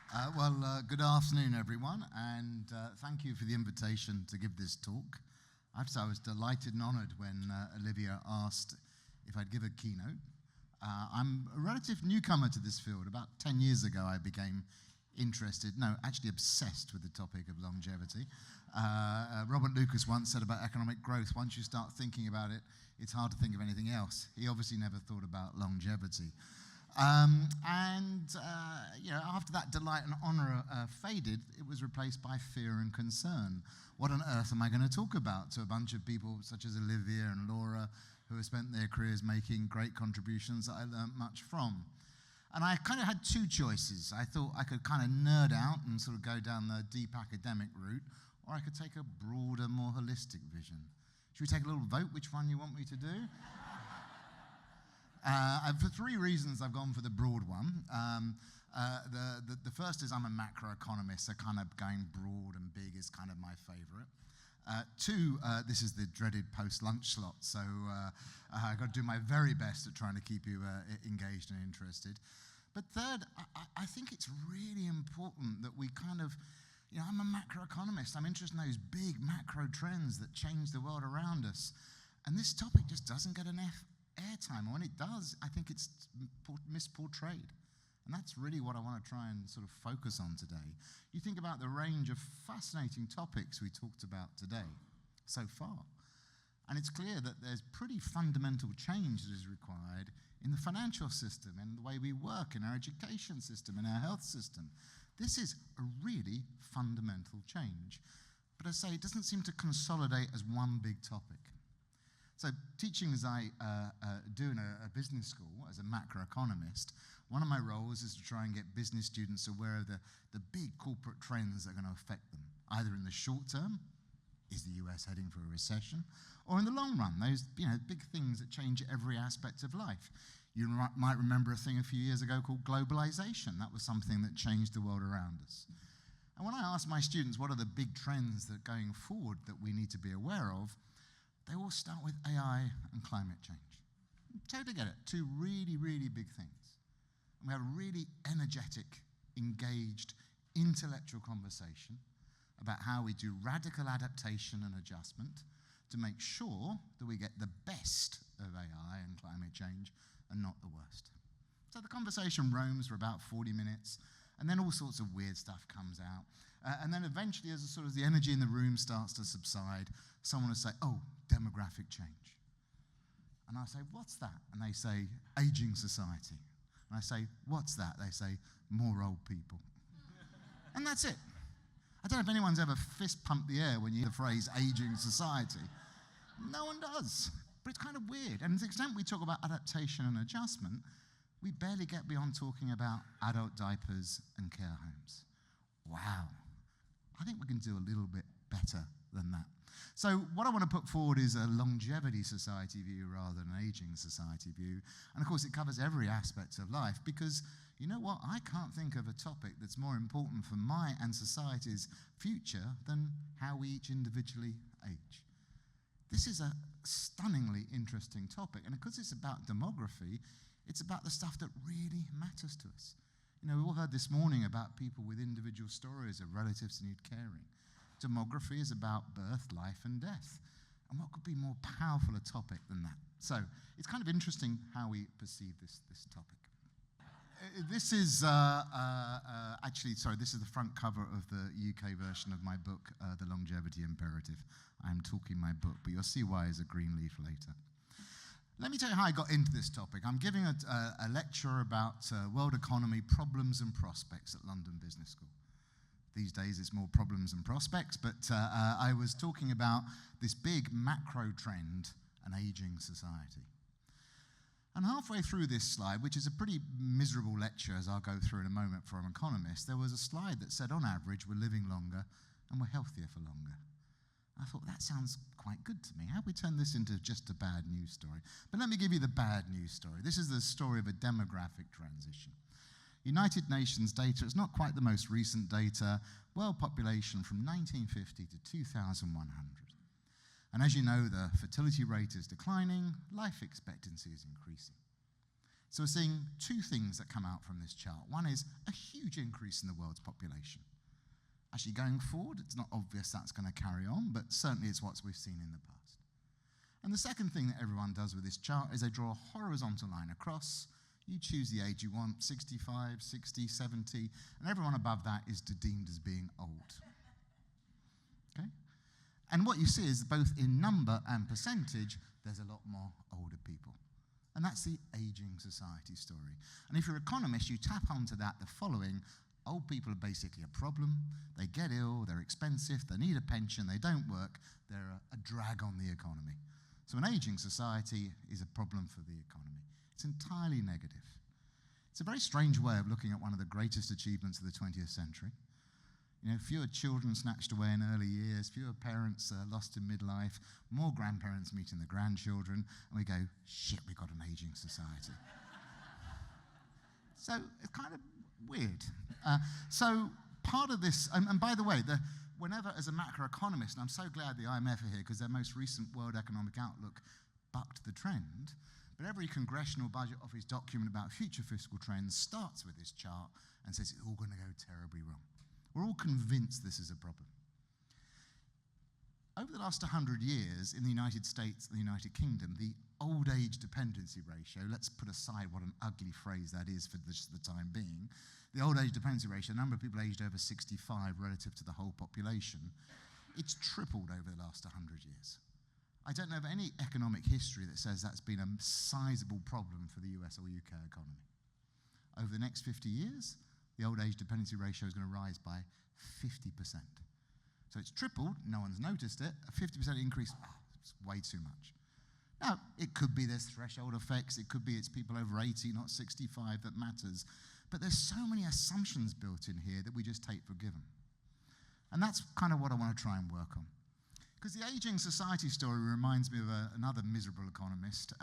Good afternoon, everyone, and thank you for the invitation to give this talk. I have to say I was delighted and honoured when Olivia asked if I'd give a keynote. I'm a relative newcomer to this field. About 10 years ago, I became actually obsessed with the topic of longevity. Robert Lucas once said about economic growth, once you start thinking about it, it's hard to think of anything else. He obviously never thought about longevity. After that delight and honour faded, it was replaced by fear and concern. What on earth am I going to talk about to a bunch of people such as Olivia and Laura, who have spent their careers making great contributions that I learnt much from? And I kind of had two choices. I thought I could kind of nerd out and sort of go down the deep academic route, or I could take a broader, more holistic vision. Should we take a little vote which one you want me to do? For three reasons, I've gone for the broad one. The first is I'm a macroeconomist, so kind of going broad and big is kind of my favorite. Two, this is the dreaded post-lunch slot, so I've got to do my very best at trying to keep you engaged and interested. But third, I think it's really important that we kind of, I'm a macroeconomist. I'm interested in those big macro trends that change the world around us. And this topic just doesn't get enough airtime, or when it does, I think it's misportrayed. And that's really what I want to try and sort of focus on today. You think about the range of fascinating topics we talked about today so far, and it's clear that there's pretty fundamental change that is required in the financial system, in the way we work, in our education system, in our health system. This is a really fundamental change. But I say it doesn't seem to consolidate as one big topic. So teaching as I do in a business school as a macroeconomist, one of my roles is to try and get business students aware of the big corporate trends that are going to affect them, either in the short term, is the US heading for a recession, or in the long run, those big things that change every aspect of life. You might remember a thing a few years ago called globalization. That was something that changed the world around us. And when I ask my students what are the big trends that going forward that we need to be aware of, they all start with AI and climate change. Totally get it. Two really, really big things. And we have a really energetic, engaged, intellectual conversation about how we do radical adaptation and adjustment to make sure that we get the best of AI and climate change and not the worst. So the conversation roams for about 40 minutes, and then all sorts of weird stuff comes out. And then eventually, as sort of the energy in the room starts to subside, someone will say, oh, demographic change. And I say, what's that? And they say, aging society. And I say, what's that? They say, more old people. And that's it. I don't know if anyone's ever fist pumped the air when you hear the phrase aging society. No one does. But it's kind of weird. And to the extent we talk about adaptation and adjustment, we barely get beyond talking about adult diapers and care homes. Wow. I think we can do a little bit better than that. So what I want to put forward is a longevity society view rather than an aging society view. And of course it covers every aspect of life, because you know what? I can't think of a topic that's more important for my and society's future than how we each individually age. This is a stunningly interesting topic, and because it's about demography, it's about the stuff that really matters to us. We all heard this morning about people with individual stories of relatives who need caring. Demography is about birth, life, and death. And what could be more powerful a topic than that? So it's kind of interesting how we perceive this topic. This is this is the front cover of the UK version of my book, The Longevity Imperative. I'm talking my book, but you'll see why as a green leaf later. Let me tell you how I got into this topic. I'm giving a lecture about world economy problems and prospects at London Business School. These days it's more problems and prospects, but I was talking about this big macro trend, an aging society. And halfway through this slide, which is a pretty miserable lecture, as I'll go through in a moment for an economist, there was a slide that said, on average, we're living longer and we're healthier for longer. I thought, that sounds quite good to me. How do we turn this into just a bad news story? But let me give you the bad news story. This is the story of a demographic transition. United Nations data, it's not quite the most recent data, world population from 1950 to 2100. And as you know, the fertility rate is declining, life expectancy is increasing. So we're seeing two things that come out from this chart. One is a huge increase in the world's population. Actually, going forward, it's not obvious that's going to carry on, but certainly it's what we've seen in the past. And the second thing that everyone does with this chart is they draw a horizontal line across. You choose the age you want, 65, 60, 70, and everyone above that is deemed as being old. Okay? And what you see is both in number and percentage, there's a lot more older people. And that's the aging society story. And if you're an economist, you tap onto that the following: old people are basically a problem. They get ill, they're expensive, they need a pension, they don't work, they're a drag on the economy. So an aging society is a problem for the economy. It's entirely negative. It's a very strange way of looking at one of the greatest achievements of the 20th century. You know, fewer children snatched away in early years, fewer parents lost in midlife, more grandparents meeting the grandchildren, and we go, shit, we've got an aging society. So it's kind of weird. So part of this, and by the way, whenever as a macroeconomist, and I'm so glad the IMF are here because their most recent World Economic Outlook bucked the trend, but every Congressional Budget Office document about future fiscal trends starts with this chart and says it's all going to go terribly wrong. We're all convinced this is a problem. Over the last 100 years in the United States and the United Kingdom, the old age dependency ratio, let's put aside what an ugly phrase that is for just the time being, the old age dependency ratio, the number of people aged over 65 relative to the whole population, it's tripled over the last 100 years. I don't know of any economic history that says that's been a sizable problem for the US or UK economy. Over the next 50 years, the old age dependency ratio is going to rise by 50%. So it's tripled, no one's noticed it, a 50% increase, it's way too much. Now, it could be there's threshold effects, it could be it's people over 80, not 65 that matters, but there's so many assumptions built in here that we just take for given. And that's kind of what I want to try and work on. Because the aging society story reminds me of another miserable economist,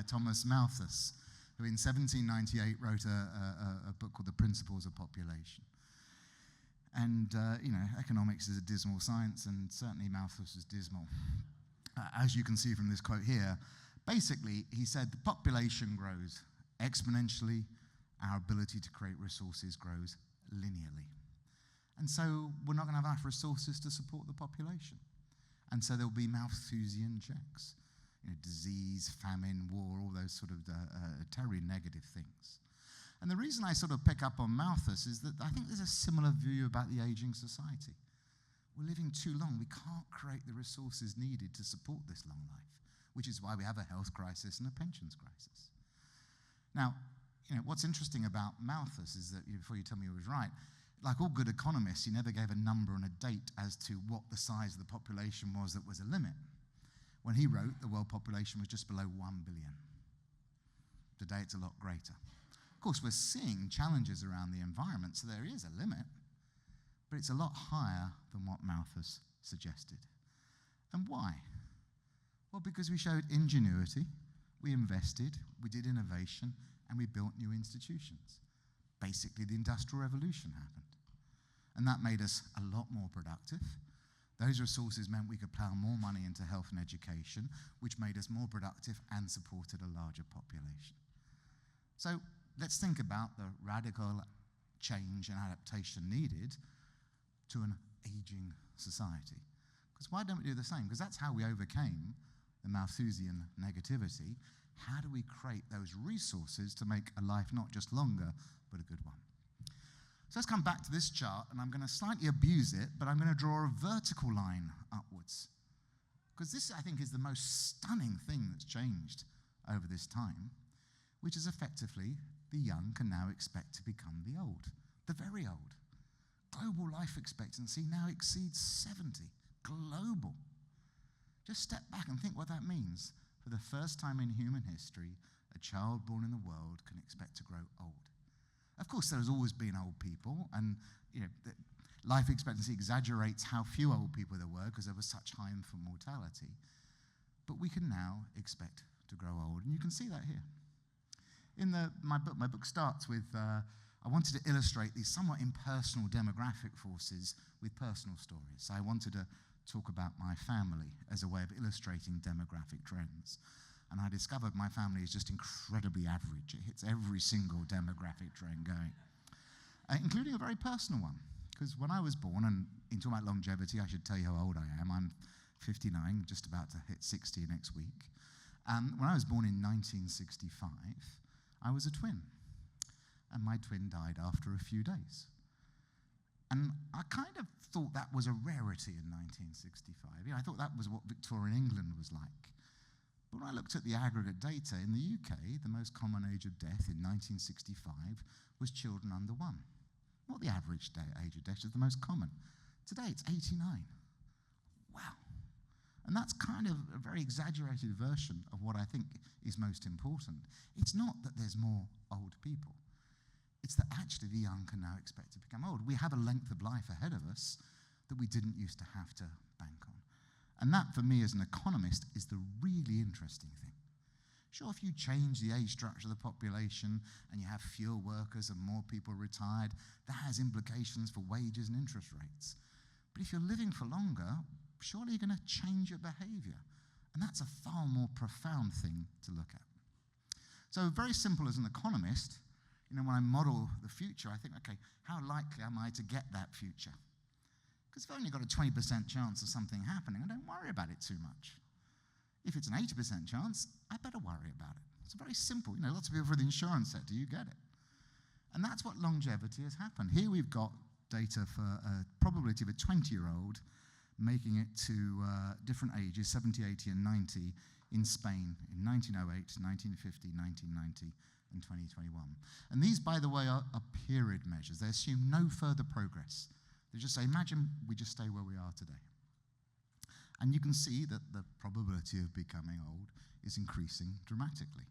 Thomas Malthus, who in 1798 wrote a book called The Principles of Population. And, you know, economics is a dismal science, and certainly Malthus was dismal. As you can see from this quote here, basically he said the population grows exponentially, our ability to create resources grows linearly. And so we're not going to have enough resources to support the population. And so there'll be Malthusian checks. You know, disease, famine, war, all those sort of terribly negative things. And the reason I sort of pick up on Malthus is that I think there's a similar view about the aging society. We're living too long. We can't create the resources needed to support this long life, which is why we have a health crisis and a pensions crisis. Now, you know, what's interesting about Malthus is that, before you tell me he was right, like all good economists, he never gave a number and a date as to what the size of the population was that was a limit. When he wrote, the world population was just below 1 billion. Today, it's a lot greater. Of course, we're seeing challenges around the environment, so there is a limit, but it's a lot higher than what Malthus suggested. And why? Well, because we showed ingenuity, we invested, we did innovation, and we built new institutions. Basically, the Industrial Revolution happened. And that made us a lot more productive. Those resources meant we could plow more money into health and education, which made us more productive and supported a larger population. So let's think about the radical change and adaptation needed to an aging society. Because why don't we do the same? Because that's how we overcame the Malthusian negativity. How do we create those resources to make a life not just longer, but a good one? So let's come back to this chart, and I'm going to slightly abuse it, but I'm going to draw a vertical line upwards. Because this, I think, is the most stunning thing that's changed over this time, which is effectively the young can now expect to become the old, the very old. Global life expectancy now exceeds 70. Global. Just step back and think what that means. For the first time in human history, a child born in the world can expect to grow old. Of course, there's always been old people, and you know, life expectancy exaggerates how few old people there were because there was such high infant mortality. But we can now expect to grow old, and you can see that here. In my book starts with, I wanted to illustrate these somewhat impersonal demographic forces with personal stories. So I wanted to talk about my family as a way of illustrating demographic trends. And I discovered my family is just incredibly average. It hits every single demographic trend going, including a very personal one. Because when I was born, and in talking about longevity, I should tell you how old I am. I'm 59, just about to hit 60 next week. When I was born in 1965, I was a twin. And my twin died after a few days. And I kind of thought that was a rarity in 1965. I thought that was what Victorian England was like. But when I looked at the aggregate data, in the UK, the most common age of death in 1965 was children under 1. Not the average age of death, it's the most common. Today, it's 89. Wow. And that's kind of a very exaggerated version of what I think is most important. It's not that there's more old people. It's that actually the young can now expect to become old. We have a length of life ahead of us that we didn't used to have to bank on. And that, for me as an economist, is the really interesting thing. Sure, if you change the age structure of the population and you have fewer workers and more people retired, that has implications for wages and interest rates. But if you're living for longer, surely you're going to change your behavior. And that's a far more profound thing to look at. So very simple as an economist, when I model the future, I think, okay, how likely am I to get that future? Because if I've only got a 20% chance of something happening, I don't worry about it too much. If it's an 80% chance, I better worry about it. It's very simple. Lots of people for the insurance sector, you get it. And that's what longevity has happened. Here we've got data for a probability of a 20-year-old making it to different ages, 70, 80, and 90, in Spain in 1908, 1950, 1990, and 2021. And these, by the way, are period measures. They assume no further progress. They just say, imagine we just stay where we are today. And you can see that the probability of becoming old is increasing dramatically.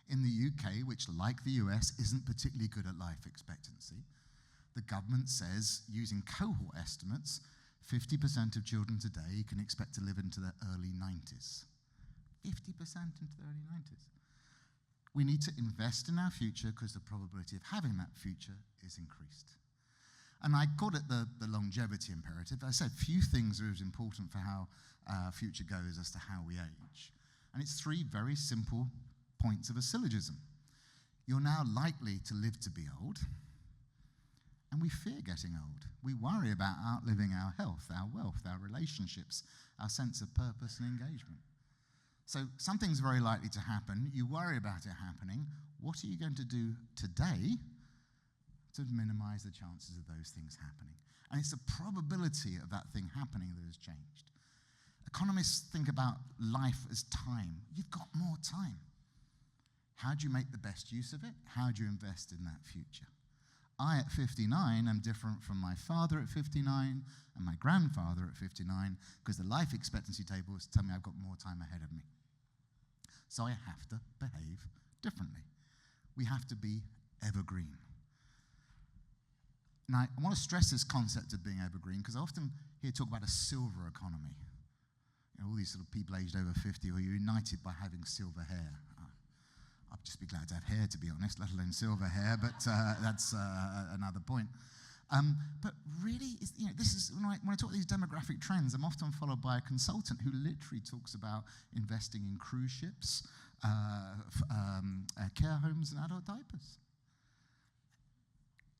In the UK, which, like the US, isn't particularly good at life expectancy, the government says, using cohort estimates, 50% of children today can expect to live into their early 90s. 50% into the early 90s. We need to invest in our future because the probability of having that future is increased. And I called it the longevity imperative. I said few things are as important for how our future goes as to how we age. And it's 3 very simple points of a syllogism. You're now likely to live to be old, and we fear getting old. We worry about outliving our health, our wealth, our relationships, our sense of purpose and engagement. So something's very likely to happen. You worry about it happening. What are you going to do today to minimize the chances of those things happening? And it's the probability of that thing happening that has changed. Economists think about life as time. You've got more time. How do you make the best use of it? How do you invest in that future? I, at 59, am different from my father at 59 and my grandfather at 59 because the life expectancy tables tell me I've got more time ahead of me. So I have to behave differently. We have to be evergreen. Now, I want to stress this concept of being evergreen because I often hear talk about a silver economy. All these sort of people aged over 50 who are united by having silver hair. I'd just be glad to have hair, to be honest, let alone silver hair, but that's another point. But really, this is when I talk these demographic trends, I'm often followed by a consultant who literally talks about investing in cruise ships, care homes, and adult diapers.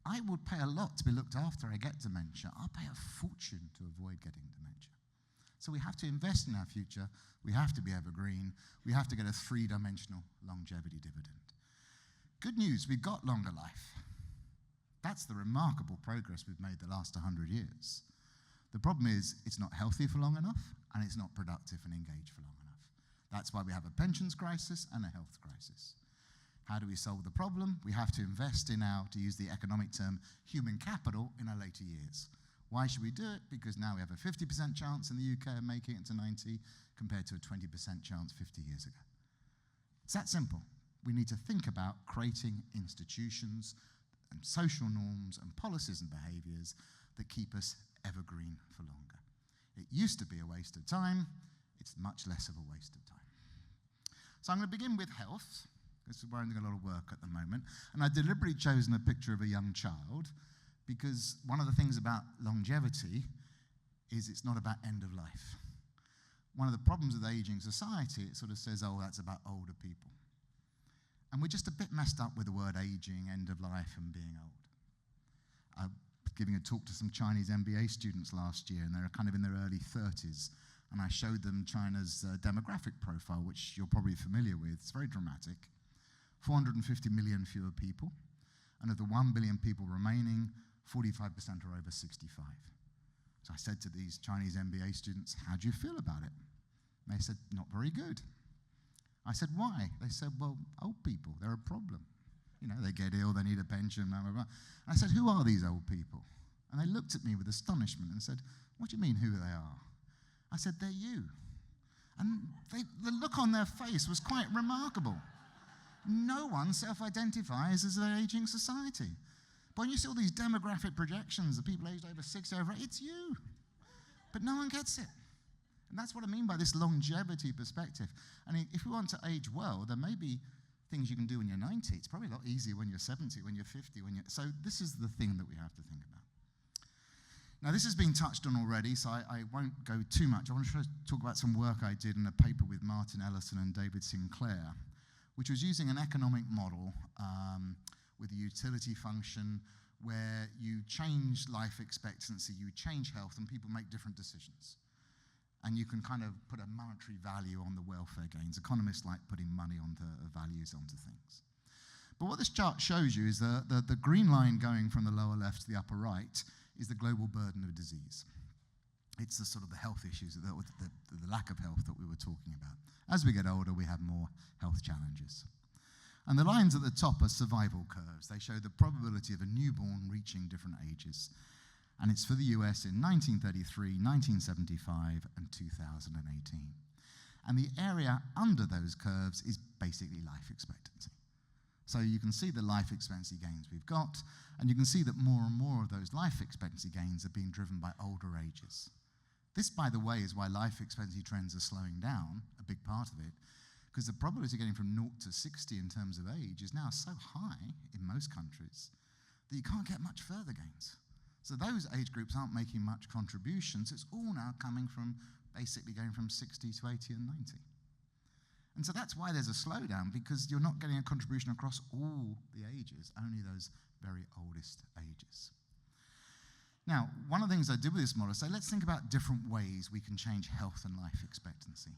I would pay a lot to be looked after I get dementia. I'll pay a fortune to avoid getting dementia. So we have to invest in our future. We have to be evergreen. We have to get a 3-dimensional longevity dividend. Good news, we've got longer life. That's the remarkable progress we've made the last 100 years. The problem is it's not healthy for long enough, and it's not productive and engaged for long enough. That's why we have a pensions crisis and a health crisis. How do we solve the problem? We have to invest in our, to use the economic term, human capital in our later years. Why should we do it? Because now we have a 50% chance in the UK of making it to 90 compared to a 20% chance 50 years ago. It's that simple. We need to think about creating institutions and social norms and policies and behaviors that keep us evergreen for longer. It used to be a waste of time. It's much less of a waste of time. So I'm going to begin with health. This is where I'm doing a lot of work at the moment. And I've deliberately chosen a picture of a young child because one of the things about longevity is it's not about end of life. one of the problems with aging society, it sort of says, oh, that's about older people. And we're just a bit messed up with the word aging, end of life, and being old. I was giving a talk to some Chinese MBA students last year, and they're kind of in their early 30s, and I showed them China's demographic profile, which you're probably familiar with. It's very dramatic. 450 million fewer people, and of the 1 billion people remaining, 45% are over 65. So I said to these Chinese MBA students, how do you feel about it? And they said, not very good. I said, why? They said, well, old people, they're a problem. You know, they get ill, they need a pension, blah, blah, blah. And I said, who are these old people? And they looked at me with astonishment and said, what do you mean who they are? I said, they're you. And the look on their face was quite remarkable. No one self-identifies as an aging society. But when you see all these demographic projections, the people aged over 60, over 8, it's you. But no one gets it. And that's what I mean by this longevity perspective. And if we want to age well, there may be things you can do when you're 90. It's probably a lot easier when you're 70, when you're 50. So this is the thing that we have to think about. Now, this has been touched on already, so I won't go too much. I want to talk about some work I did in a paper with Martin Ellison and David Sinclair, which was using an economic model with a utility function where you change life expectancy, you change health, and people make different decisions. And you can kind of put a monetary value on the welfare gains. Economists like putting money onto values onto things. But what this chart shows you is the green line going from the lower left to the upper right is the global burden of disease. It's the sort of the health issues, the lack of health that we were talking about. As we get older, we have more health challenges. And the lines at the top are survival curves. They show the probability of a newborn reaching different ages. And it's for the US in 1933, 1975, and 2018. And the area under those curves is basically life expectancy. So you can see the life expectancy gains we've got, and you can see that more and more of those life expectancy gains are being driven by older ages. This, by the way, is why life expectancy trends are slowing down, a big part of it, because the probability of getting from 0 to 60 in terms of age is now so high in most countries that you can't get much further gains. So those age groups aren't making much contributions. It's all now coming from basically going from 60 to 80 and 90. And so that's why there's a slowdown, because you're not getting a contribution across all the ages, only those very oldest ages. Now, one of the things I did with this model is say, let's think about different ways we can change health and life expectancy.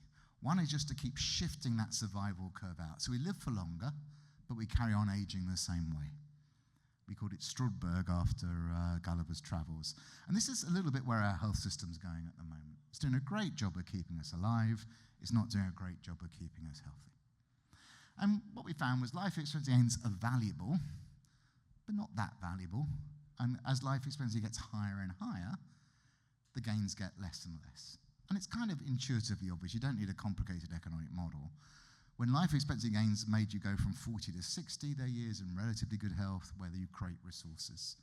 One is just to keep shifting that survival curve out. So we live for longer, but we carry on aging the same way. We called it Strudberg after Gulliver's Travels. And this is a little bit where our health system's going at the moment. It's doing a great job of keeping us alive. It's not doing a great job of keeping us healthy. And what we found was life expectancy gains are valuable, but not that valuable. And as life expectancy gets higher and higher, the gains get less and less. And it's kind of intuitively obvious. You don't need a complicated economic model. When life expectancy gains made you go from 40 to 60, they're years in relatively good health, whether you create resources.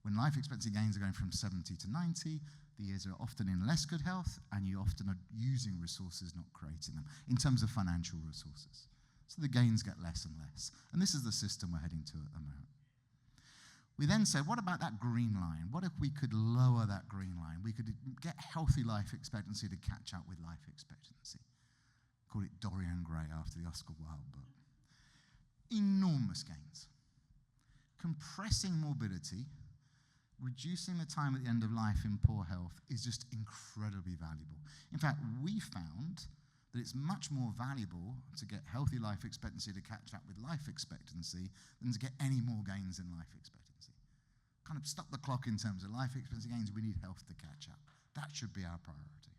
When life expectancy gains are going from 70 to 90, the years are often in less good health, and you often are using resources, not creating them, in terms of financial resources. So the gains get less and less. And this is the system we're heading to at the moment. We then said, what about that green line? What if we could lower that green line? We could get healthy life expectancy to catch up with life expectancy. Call it Dorian Gray after the Oscar Wilde book. Enormous gains. Compressing morbidity, reducing the time at the end of life in poor health is just incredibly valuable. In fact, we found that it's much more valuable to get healthy life expectancy to catch up with life expectancy than to get any more gains in life expectancy. Kind of stop the clock in terms of life expectancy gains. We need health to catch up. That should be our priority.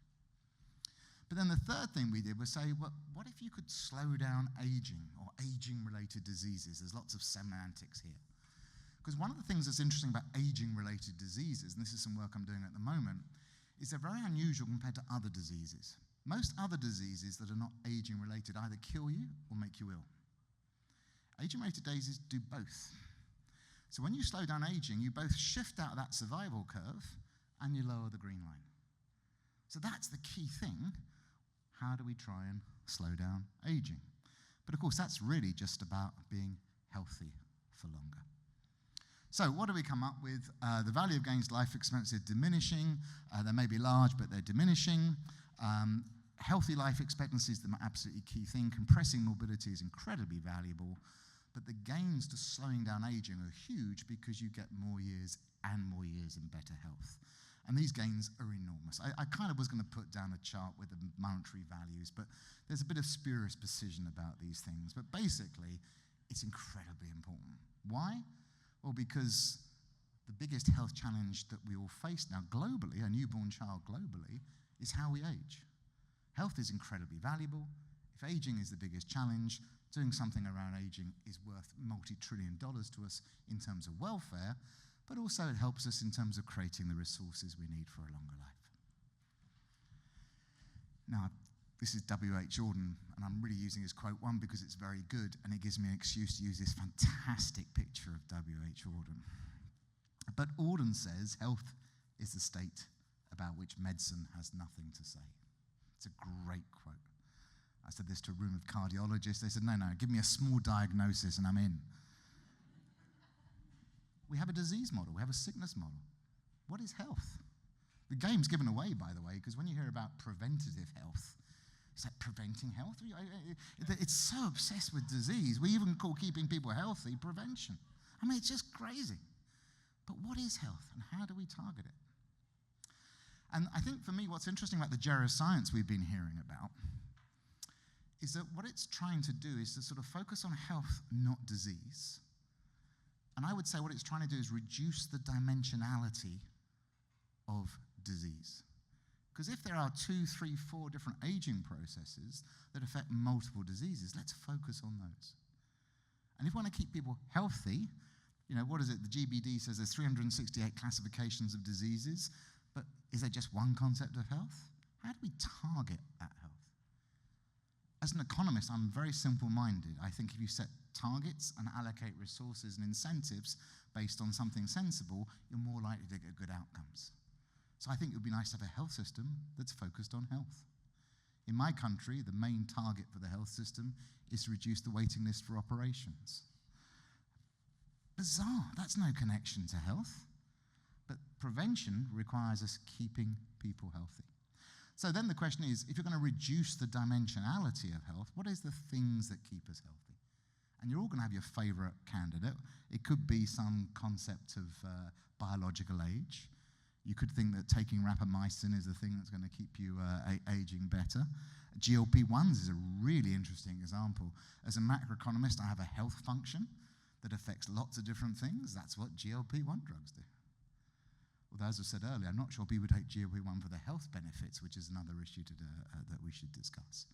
But then the third thing we did was say, well, what if you could slow down aging or aging-related diseases? There's lots of semantics here. Because one of the things that's interesting about aging-related diseases, and this is some work I'm doing at the moment, is they're very unusual compared to other diseases. Most other diseases that are not aging-related either kill you or make you ill. Aging-related diseases do both. So when you slow down aging, you both shift out of that survival curve and you lower the green line. So that's the key thing. How do we try and slow down aging? But of course, that's really just about being healthy for longer. So what do we come up with? The value of gains life expectancy are diminishing. They may be large, but they're diminishing. healthy life expectancy is the absolutely key thing. Compressing morbidity is incredibly valuable, but the gains to slowing down aging are huge because you get more years and more years in better health. And these gains are enormous. I kind of was going to put down a chart with the monetary values, but there's a bit of spurious precision about these things. But basically, it's incredibly important. Why? Well, because the biggest health challenge that we all face now globally, a newborn child globally, is how we age. Health is incredibly valuable. If aging is the biggest challenge, doing something around aging is worth multi-trillion dollars to us in terms of welfare, but also it helps us in terms of creating the resources we need for a longer life. Now, this is W.H. Jordan, and I'm really using his quote, one, because it's very good, and it gives me an excuse to use this fantastic picture of W.H. Jordan. But Auden says, health is the state about which medicine has nothing to say. It's a great quote. I said this to a room of cardiologists. They said, no, give me a small diagnosis and I'm in. We have a disease model. We have a sickness model. What is health? The game's given away, by the way, because when you hear about preventative health, it's like preventing health. It's so obsessed with disease. We even call keeping people healthy prevention. I mean, it's just crazy. But what is health and how do we target it? And I think for me, what's interesting about the geroscience we've been hearing about is that what it's trying to do is to sort of focus on health, not disease. And I would say what it's trying to do is reduce the dimensionality of disease. Because if there are 2, 3, 4 different aging processes that affect multiple diseases, let's focus on those. And if we want to keep people healthy, what is it? The GBD says there's 368 classifications of diseases, but is there just one concept of health? How do we target that health? As an economist, I'm very simple-minded. I think if you set targets and allocate resources and incentives based on something sensible, you're more likely to get good outcomes. So I think it would be nice to have a health system that's focused on health. In my country, the main target for the health system is to reduce the waiting list for operations. Bizarre. That's no connection to health. But prevention requires us keeping people healthy. So then the question is, if you're going to reduce the dimensionality of health, what is the things that keep us healthy? And you're all going to have your favorite candidate. It could be some concept of biological age. You could think that taking rapamycin is the thing that's going to keep you aging better. GLP-1s is a really interesting example. As a macroeconomist, I have a health function that affects lots of different things. That's what GLP-1 drugs do. Although, as I said earlier, I'm not sure people take GLP-1 for the health benefits, which is another issue that we should discuss.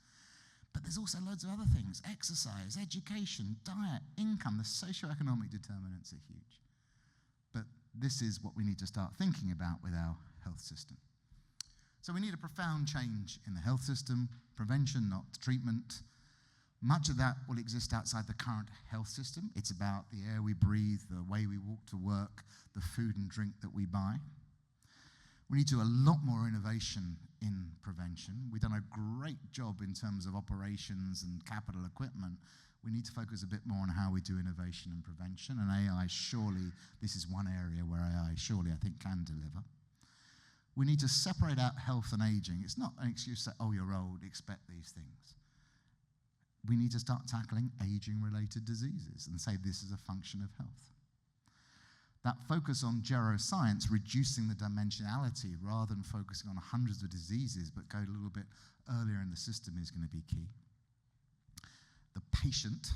But there's also loads of other things. Exercise, education, diet, income. The socioeconomic determinants are huge. But this is what we need to start thinking about with our health system. So we need a profound change in the health system, prevention, not treatment. Much of that will exist outside the current health system. It's about the air we breathe, the way we walk to work, the food and drink that we buy. We need to do a lot more innovation in prevention. We've done a great job in terms of operations and capital equipment. We need to focus a bit more on how we do innovation and prevention, and AI, surely, this is one area where AI, surely, I think, can deliver. We need to separate out health and aging. It's not an excuse that, oh, you're old, expect these things. We need to start tackling aging-related diseases and say this is a function of health. That focus on geroscience, reducing the dimensionality rather than focusing on hundreds of diseases, but go a little bit earlier in the system is going to be key. The patient,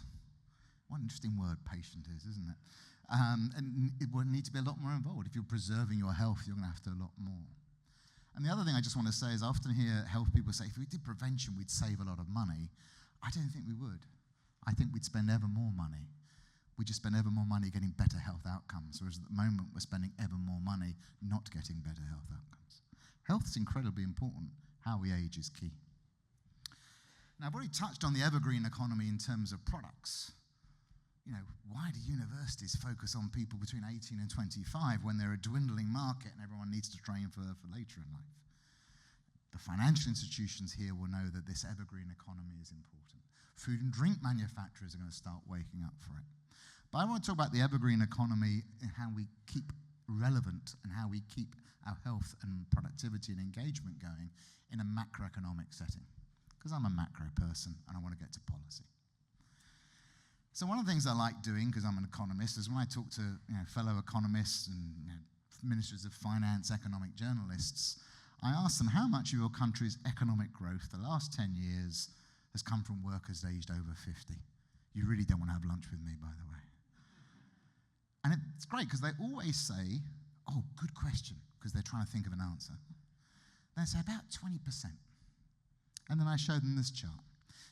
what an interesting word patient is, isn't it? And it will need to be a lot more involved. If you're preserving your health, you're going to have to do a lot more. And the other thing I just want to say is I often hear health people say, if we did prevention, we'd save a lot of money. I don't think we would. I think we'd spend ever more money. We just spend ever more money getting better health outcomes, whereas at the moment we're spending ever more money not getting better health outcomes. Health is incredibly important. How we age is key. Now, I've already touched on the evergreen economy in terms of products. Why do universities focus on people between 18 and 25 when they're a dwindling market and everyone needs to train for later in life? The financial institutions here will know that this evergreen economy is important. Food and drink manufacturers are going to start waking up for it. But I want to talk about the evergreen economy and how we keep relevant and how we keep our health and productivity and engagement going in a macroeconomic setting? Because I'm a macro person and I want to get to policy. So one of the things I like doing, because I'm an economist, is when I talk to fellow economists and ministers of finance, economic journalists, I ask them how much of your country's economic growth the last 10 years has come from workers aged over 50. You really don't want to have lunch with me, by the way. And it's great because they always say, oh, good question, because they're trying to think of an answer. They say about 20%. And then I show them this chart.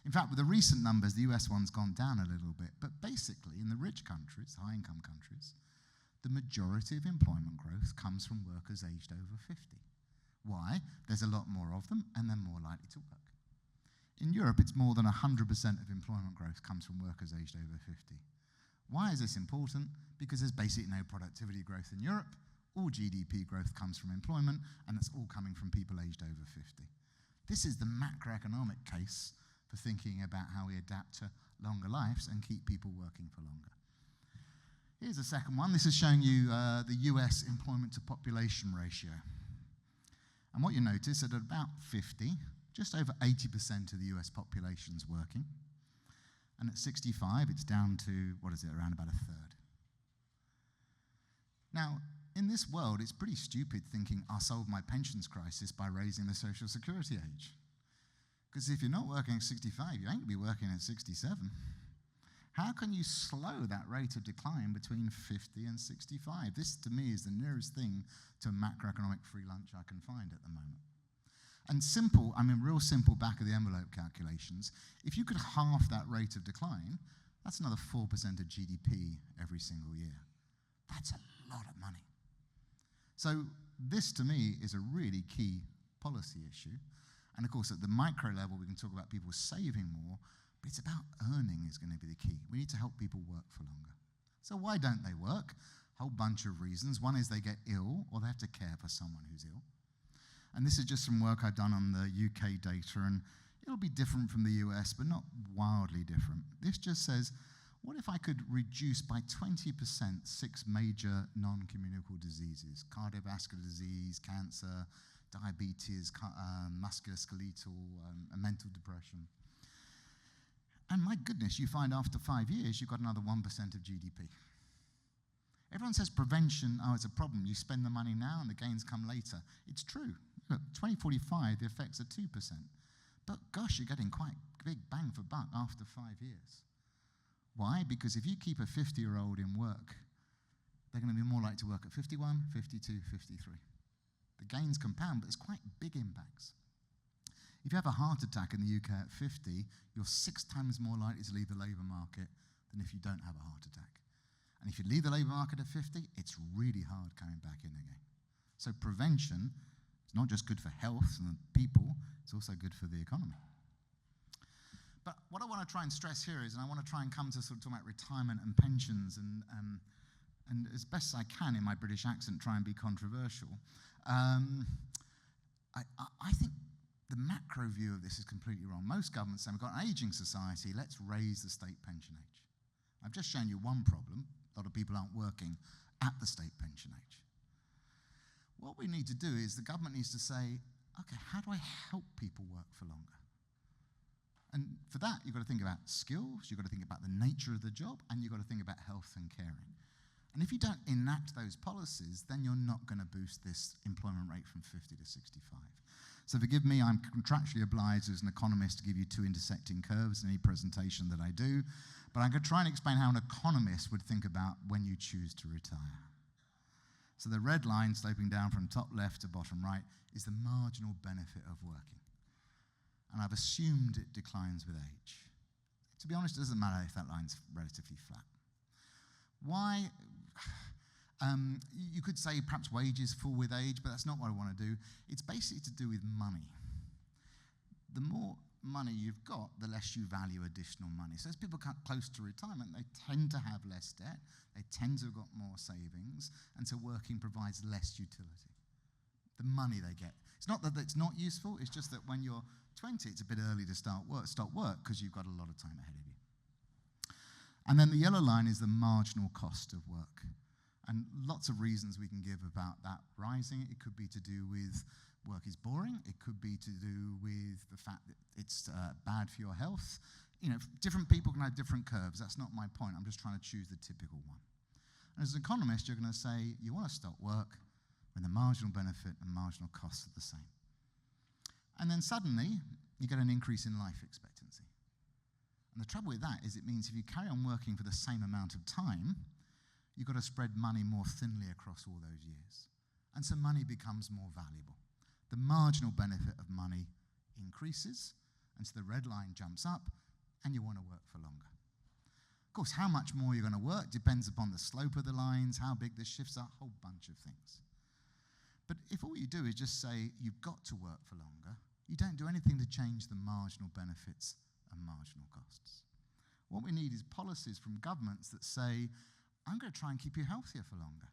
In fact, with the recent numbers, the US one's gone down a little bit. But basically, in the rich countries, high-income countries, the majority of employment growth comes from workers aged over 50. Why? There's a lot more of them, and they're more likely to work. In Europe, it's more than 100% of employment growth comes from workers aged over 50. Why is this important? Because there's basically no productivity growth in Europe. All GDP growth comes from employment, and it's all coming from people aged over 50. This is the macroeconomic case for thinking about how we adapt to longer lives and keep people working for longer. Here's a second one. This is showing you the US employment to population ratio. And what you notice at about 50, just over 80% of the US population is working. And at 65, it's down to, around about a third. Now, in this world, it's pretty stupid thinking I'll solve my pensions crisis by raising the Social Security age. Because if you're not working at 65, you ain't going to be working at 67. How can you slow that rate of decline between 50 and 65? This, to me, is the nearest thing to a macroeconomic free lunch I can find at the moment. And real simple back-of-the-envelope calculations, if you could halve that rate of decline, that's another 4% of GDP every single year. That's a lot of money. So this, to me, is a really key policy issue. And of course, at the micro level, we can talk about people saving more, but it's about earning is going to be the key. We need to help people work for longer. So why don't they work? A whole bunch of reasons. One is they get ill, or they have to care for someone who's ill. And this is just some work I've done on the UK data, and it'll be different from the US, but not wildly different. This just says, what if I could reduce by 20% 6 major non-communicable diseases? Cardiovascular disease, cancer, diabetes, musculoskeletal, and mental depression. And my goodness, you find after 5 years, you've got another 1% of GDP. Everyone says prevention, it's a problem. You spend the money now and the gains come later. It's true. Look, 2045, the effects are 2%. But gosh, you're getting quite big bang for buck after 5 years. Why? Because if you keep a 50-year-old in work, they're going to be more likely to work at 51, 52, 53. The gains compound, but it's quite big impacts. If you have a heart attack in the UK at 50, you're 6 times more likely to leave the labour market than if you don't have a heart attack. And if you leave the labour market at 50, it's really hard coming back in again. So prevention is not just good for health and the people, it's also good for the economy. But what I want to try and stress here is, and I want to try and come to sort of talk about retirement and pensions, and as best as I can in my British accent, try and be controversial. I think the macro view of this is completely wrong. Most governments say we've got an aging society, let's raise the state pension age. I've just shown you one problem. A lot of people aren't working at the state pension age. What we need to do is the government needs to say, okay, how do I help people work for longer? And for that, you've got to think about skills, you've got to think about the nature of the job, and you've got to think about health and caring. And if you don't enact those policies, then you're not going to boost this employment rate from 50 to 65. So forgive me, I'm contractually obliged as an economist to give you 2 intersecting curves in any presentation that I do, but I'm going to try and explain how an economist would think about when you choose to retire. So the red line sloping down from top left to bottom right is the marginal benefit of working. And I've assumed it declines with age. To be honest, it doesn't matter if that line's relatively flat. Why? You could say perhaps wages fall with age, but that's not what I want to do. It's basically to do with money. The more money you've got, the less you value additional money. So as people come close to retirement, they tend to have less debt, they tend to have got more savings, and so working provides less utility. The money they get. It's not that it's not useful, it's just that when you're 20, it's a bit early to stop work because you've got a lot of time ahead of you. And then the yellow line is the marginal cost of work. And lots of reasons we can give about that rising. It could be to do with work is boring. It could be to do with the fact that it's bad for your health. You know, different people can have different curves. That's not my point. I'm just trying to choose the typical one. And as an economist, you're going to say you want to stop work when the marginal benefit and marginal costs are the same. And then suddenly, you get an increase in life expectancy. And the trouble with that is it means if you carry on working for the same amount of time, you've got to spread money more thinly across all those years. And so money becomes more valuable. The marginal benefit of money increases, and so the red line jumps up, and you want to work for longer. Of course, how much more you're going to work depends upon the slope of the lines, how big the shifts are, a whole bunch of things. But if all you do is just say you've got to work for longer, you don't do anything to change the marginal benefits and marginal costs. What we need is policies from governments that say, I'm going to try and keep you healthier for longer.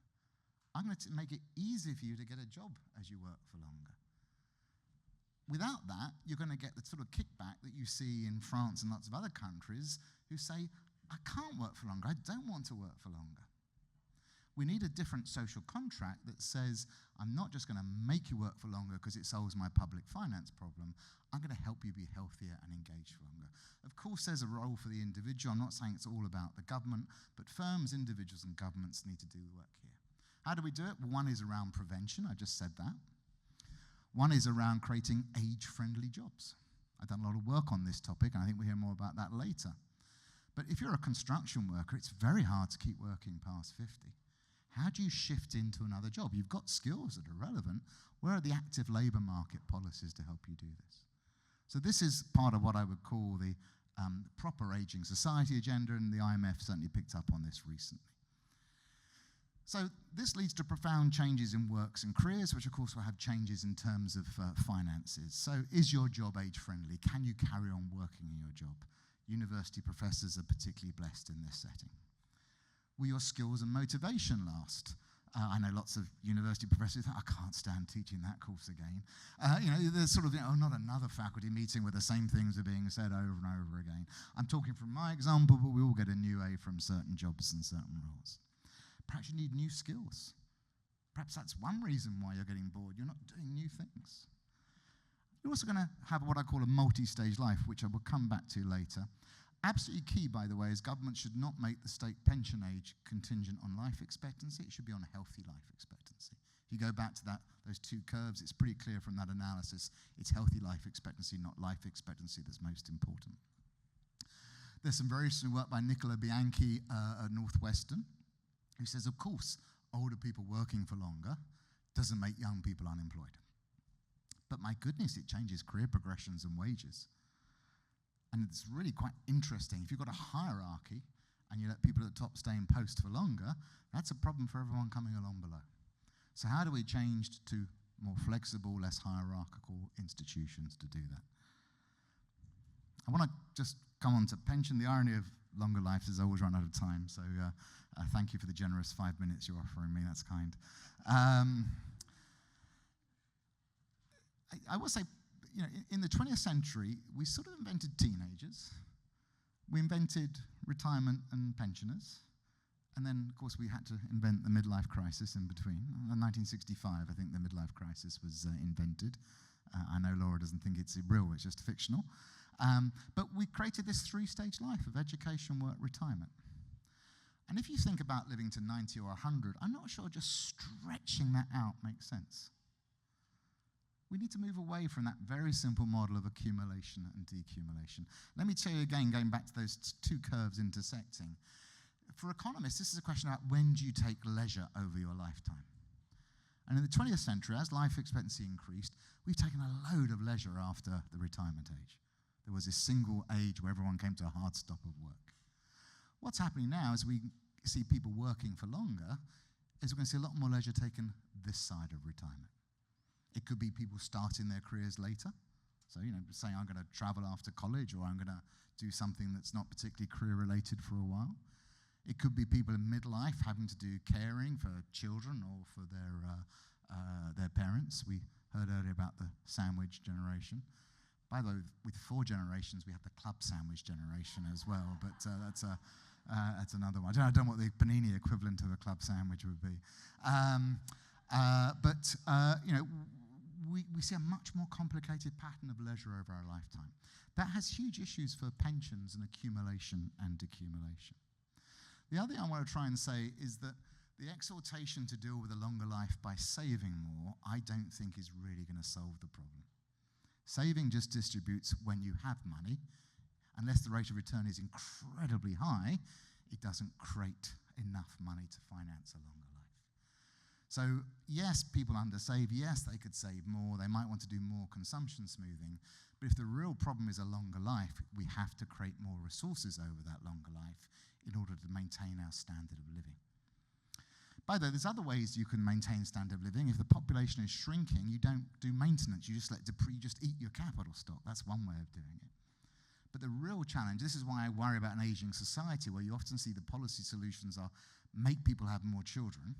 I'm going to make it easier for you to get a job as you work for longer. Without that, you're going to get the sort of kickback that you see in France and lots of other countries who say, I can't work for longer, I don't want to work for longer. We need a different social contract that says, I'm not just going to make you work for longer because it solves my public finance problem, I'm going to help you be healthier and engaged for longer. Of course, there's a role for the individual. I'm not saying it's all about the government, but firms, individuals, and governments need to do the work here. How do we do it? Well, one is around prevention, I just said that. One is around creating age-friendly jobs. I've done a lot of work on this topic, and I think we'll hear more about that later. But if you're a construction worker, it's very hard to keep working past 50. How do you shift into another job? You've got skills that are relevant. Where are the active labour market policies to help you do this? So this is part of what I would call the proper ageing society agenda, and the IMF certainly picked up on this recently. So this leads to profound changes in works and careers, which of course will have changes in terms of finances. So is your job age-friendly? Can you carry on working in your job? University professors are particularly blessed in this setting. Will your skills and motivation last? I know lots of university professors think, I can't stand teaching that course again. There's sort of, not another faculty meeting where the same things are being said over and over again. I'm talking from my example, but we all get a new A from certain jobs and certain roles. Perhaps you need new skills. Perhaps that's one reason why you're getting bored. You're not doing new things. You're also going to have what I call a multi-stage life, which I will come back to later. Absolutely key, by the way, is government should not make the state pension age contingent on life expectancy. It should be on a healthy life expectancy. If you go back to those two curves, it's pretty clear from that analysis, it's healthy life expectancy, not life expectancy, that's most important. There's some very recent work by Nicola Bianchi at Northwestern, who says, of course, older people working for longer doesn't make young people unemployed. But my goodness, it changes career progressions and wages. And it's really quite interesting. If you've got a hierarchy and you let people at the top stay in post for longer, that's a problem for everyone coming along below. So how do we change to more flexible, less hierarchical institutions to do that? I want to just come on to pension. The irony of longer life is I always run out of time, so thank you for the generous 5 minutes you're offering me. That's kind. I will say, in the 20th century, we sort of invented teenagers. We invented retirement and pensioners. And then, of course, we had to invent the midlife crisis in between. In 1965, I think the midlife crisis was invented. I know Laura doesn't think it's real, it's just fictional. But we created this three-stage life of education, work, retirement. And if you think about living to 90 or 100, I'm not sure just stretching that out makes sense. We need to move away from that very simple model of accumulation and decumulation. Let me tell you again, going back to those two curves intersecting. For economists, this is a question about when do you take leisure over your lifetime? And in the 20th century, as life expectancy increased, we've taken a load of leisure after the retirement age. There was this single age where everyone came to a hard stop of work. What's happening now as we see people working for longer is we're going to see a lot more leisure taken this side of retirement. It could be people starting their careers later. So, saying I'm going to travel after college or I'm going to do something that's not particularly career-related for a while. It could be people in midlife having to do caring for children or for their parents. We heard earlier about the sandwich generation. By the way, with 4 generations, we have the club sandwich generation as well, but That's another one. I don't know what the panini equivalent of a club sandwich would be. We see a much more complicated pattern of leisure over our lifetime. That has huge issues for pensions and accumulation and decumulation. The other thing I want to try and say is that the exhortation to deal with a longer life by saving more, I don't think is really going to solve the problem. Saving just distributes when you have money. Unless the rate of return is incredibly high, it doesn't create enough money to finance a longer life. So yes, people undersave. Yes, they could save more. They might want to do more consumption smoothing. But if the real problem is a longer life, we have to create more resources over that longer life in order to maintain our standard of living. By the way, there's other ways you can maintain standard of living. If the population is shrinking, you don't do maintenance. You just eat your capital stock. That's one way of doing it. But the real challenge, this is why I worry about an aging society, where you often see the policy solutions are make people have more children,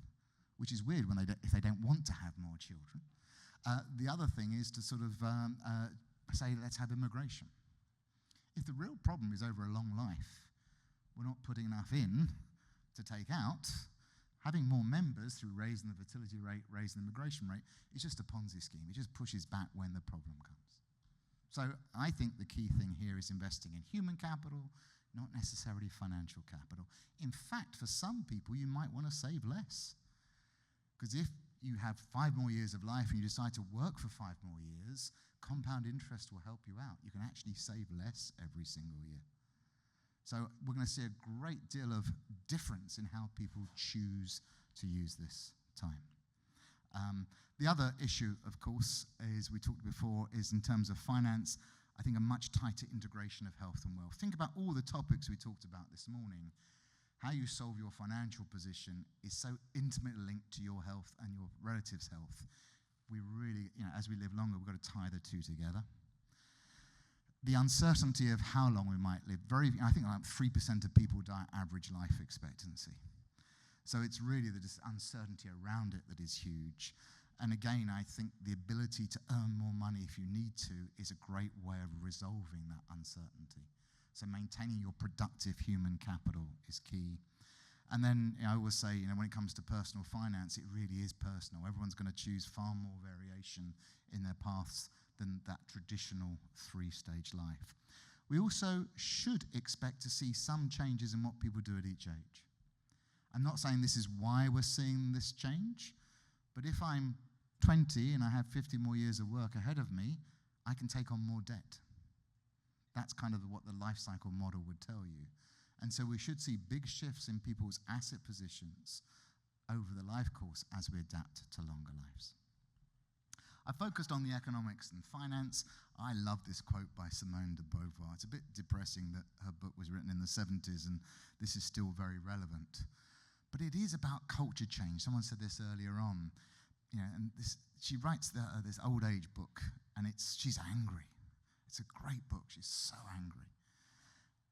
which is weird if they don't want to have more children. The other thing is to sort of say, let's have immigration. If the real problem is over a long life, we're not putting enough in to take out, having more members through raising the fertility rate, raising the immigration rate, is just a Ponzi scheme. It just pushes back when the problem comes. So I think the key thing here is investing in human capital, not necessarily financial capital. In fact, for some people, you might want to save less. Because if you have 5 more years of life and you decide to work for 5 more years, compound interest will help you out. You can actually save less every single year. So we're going to see a great deal of difference in how people choose to use this time. The other issue, of course, is we talked before, is in terms of finance, I think a much tighter integration of health and wealth. Think about all the topics we talked about this morning. How you solve your financial position is so intimately linked to your health and your relatives' health. We really, as we live longer, we've got to tie the two together. The uncertainty of how long we might live. I think like 3% of people die average life expectancy. So it's really the uncertainty around it that is huge. And again, I think the ability to earn more money if you need to is a great way of resolving that uncertainty. So maintaining your productive human capital is key. And then I always say, when it comes to personal finance, it really is personal. Everyone's going to choose far more variation in their paths than that traditional 3-stage life. We also should expect to see some changes in what people do at each age. I'm not saying this is why we're seeing this change, but if I'm 20 and I have 50 more years of work ahead of me, I can take on more debt. That's kind of what the life cycle model would tell you. And so we should see big shifts in people's asset positions over the life course as we adapt to longer lives. I focused on the economics and finance. I love this quote by Simone de Beauvoir. It's a bit depressing that her book was written in the 70s and this is still very relevant. But it is about culture change. Someone said this earlier on. And she writes this old age book, and she's angry. It's a great book. She's so angry.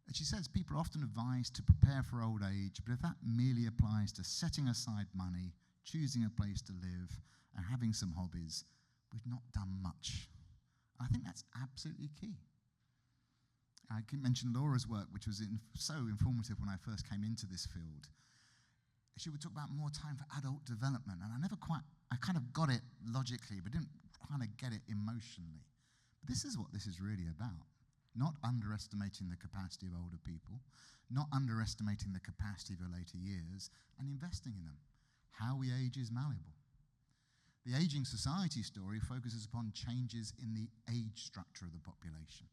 And she says people are often advised to prepare for old age, but if that merely applies to setting aside money, choosing a place to live, and having some hobbies, we've not done much. I think that's absolutely key. I mentioned Laura's work, which was so informative when I first came into this field. She would talk about more time for adult development, and I kind of got it logically, but didn't kind of get it emotionally. But this is what this is really about. Not underestimating the capacity of older people, not underestimating the capacity of your later years, and investing in them. How we age is malleable. The aging society story focuses upon changes in the age structure of the population.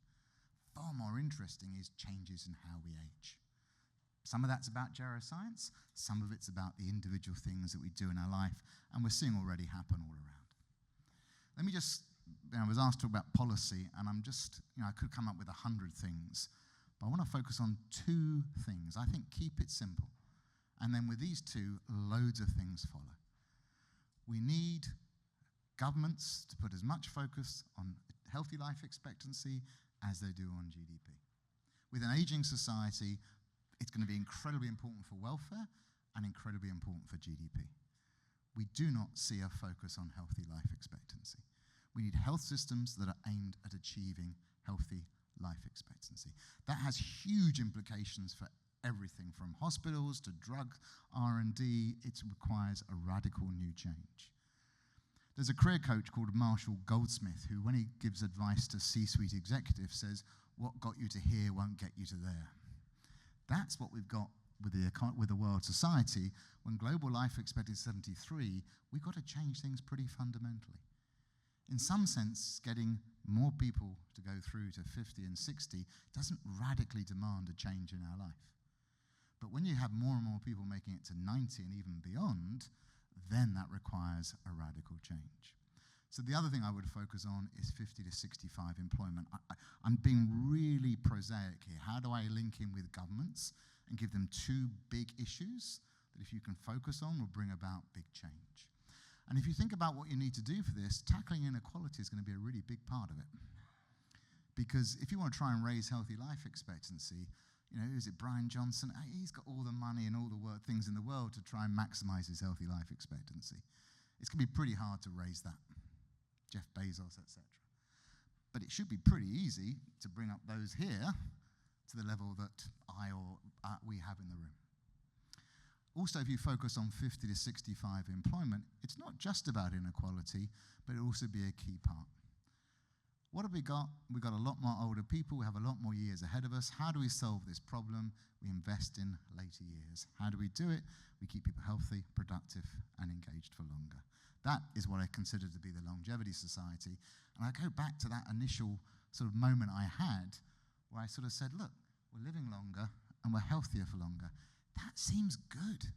Far more interesting is changes in how we age. Some of that's about geroscience, some of it's about the individual things that we do in our life, and we're seeing already happen all around. Let me just, I was asked to talk about policy, and I could come up with 100 things, but I want to focus on 2 things. I think keep it simple. And then with these 2, loads of things follow. We need governments to put as much focus on healthy life expectancy as they do on GDP. With an aging society, it's going to be incredibly important for welfare and incredibly important for GDP. We do not see a focus on healthy life expectancy. We need health systems that are aimed at achieving healthy life expectancy. That has huge implications for everything from hospitals to drug R&D. It requires a radical new change. There's a career coach called Marshall Goldsmith who, when he gives advice to C-suite executives, says, what got you to here won't get you to there. That's what we've got with the world society. When global life expectancy is 73, we've got to change things pretty fundamentally. In some sense, getting more people to go through to 50 and 60 doesn't radically demand a change in our life. But when you have more and more people making it to 90 and even beyond, then that requires a radical change. So the other thing I would focus on is 50 to 65 employment. I'm being really prosaic here. How do I link in with governments and give them two big issues that if you can focus on will bring about big change? And if you think about what you need to do for this, tackling inequality is going to be a really big part of it. Because if you want to try and raise healthy life expectancy, you know, is it Brian Johnson? He's got all the money and all the things in the world to try and maximize his healthy life expectancy. It's going to be pretty hard to raise that. Jeff Bezos, etc. But it should be pretty easy to bring up those here to the level that we have in the room. Also, if you focus on 50 to 65 employment, it's not just about inequality, but it'll also be a key part. What have we got? We've got a lot more older people. We have a lot more years ahead of us. How do we solve this problem? We invest in later years. How do we do it? We keep people healthy, productive, and engaged for longer. That is what I consider to be the longevity society. And I go back to that initial sort of moment I had where I sort of said, look, we're living longer and we're healthier for longer. That seems good.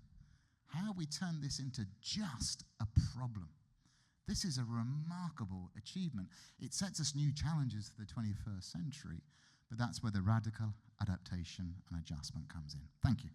How we turn this into just a problem. This is a remarkable achievement. It sets us new challenges for the 21st century, but that's where the radical adaptation and adjustment comes in. Thank you.